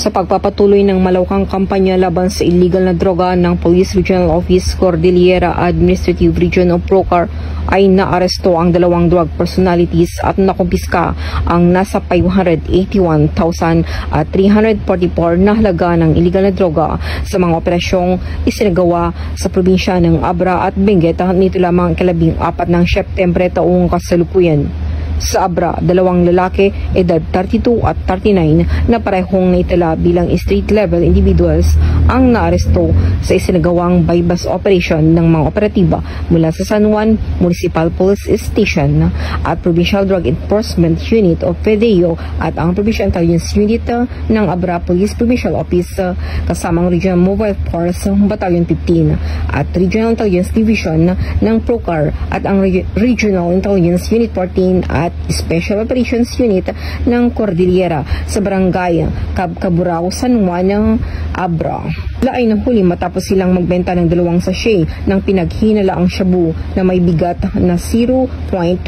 Sa pagpapatuloy ng malawakang kampanya laban sa illegal na droga ng Police Regional Office Cordillera Administrative Region of Procar ay naaresto ang 2 drug personalities at nakumpiska ang nasa 581,344 na halaga ng illegal na droga sa mga operasyong isinagawa sa probinsya ng Abra at Benguet nito lamang 14 ng Setyembre taong kasalukuyan. Sa Abra, 2 lalaki, edad 32 at 39 na parehong naitala bilang street-level individuals ang naaresto sa isinagawang bypass operation ng mga operatiba mula sa San Juan Municipal Police Station at Provincial Drug Enforcement Unit of PDEO at ang Provincial Intelligence Unit ng Abra Police Provincial Office kasamang Regional Mobile Force Battalion 15 at Regional Intelligence Division ng Procar at ang Regional Intelligence Unit 14 at Special Operations Unit ng Cordillera sa Barangay Cabcaburao, San Juan ng Abra. Sila ay nahuli matapos silang magbenta ng 2 sachet ng pinaghinalaang shabu na may bigat na 0.27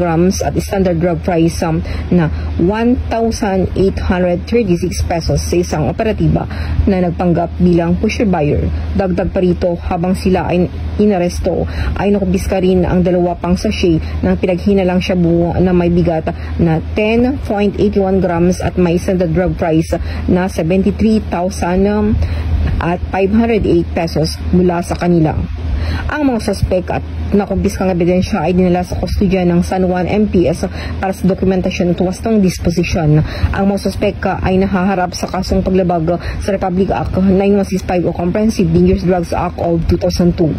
grams at standard drug price na 1,836 pesos sa isang operatiba na nagpanggap bilang pusher buyer. Dagdag pa rito, habang sila ay inaresto ay nakumpiska rin ang 2 pang sachet ng pinaghinalang shabu na may bigat na 10.81 grams at may standard drug price na 73,508 pesos mula sa kanila. Ang mga suspek at nakumpiskang ebidensya ay dinala sa kustodiya ng San Juan MPS para sa dokumentasyon at wastong disposisyon. Ang mga suspek ay nahaharap sa kasong paglabag sa Republic Act 9165 o Comprehensive Dangerous Drugs Act of 2002.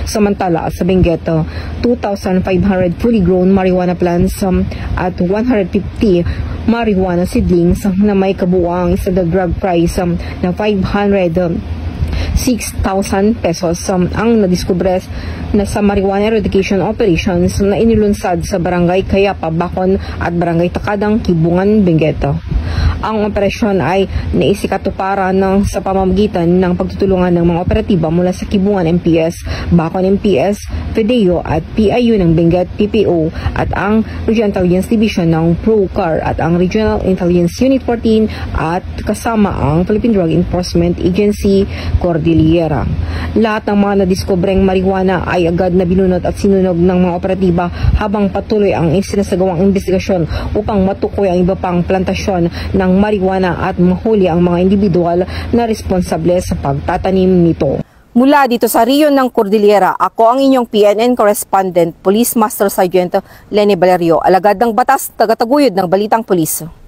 Samantala, sa Benguet, 2,500 fully grown marijuana plants at 150 marijuana seedlings na may kabuuang standard drug price na 6,000 pesos ang nadiskubre na sa marijuana eradication operations na inilunsad sa Barangay Kayapa, Bacon at Barangay Takadang, Kibungan, Benguet. Ang operasyon ay naisikatuparan sa pamamagitan ng pagtutulungan ng mga operatiba mula sa Kibungan MPS, Bacon MPS, PDEO at PIU ng Benguet PPO at ang Regional Intelligence Division ng Procar at ang Regional Intelligence Unit 14 at kasama ang Philippine Drug Enforcement Agency Cordillera. Lahat ng mga nadiskubreng marijuana ay agad na binunot at sinunog ng mga operatiba habang patuloy ang isinasagawang investigasyon upang matukoy ang iba pang plantasyon ng marijuana at mahuli ang mga individual na responsable sa pagtatanim nito. Mula dito sa Riyon ng Cordillera, ako ang inyong PNN correspondent, Police Master Sergeant Lenny Valerio, alagad ng batas, tagataguyod ng Balitang Pulis.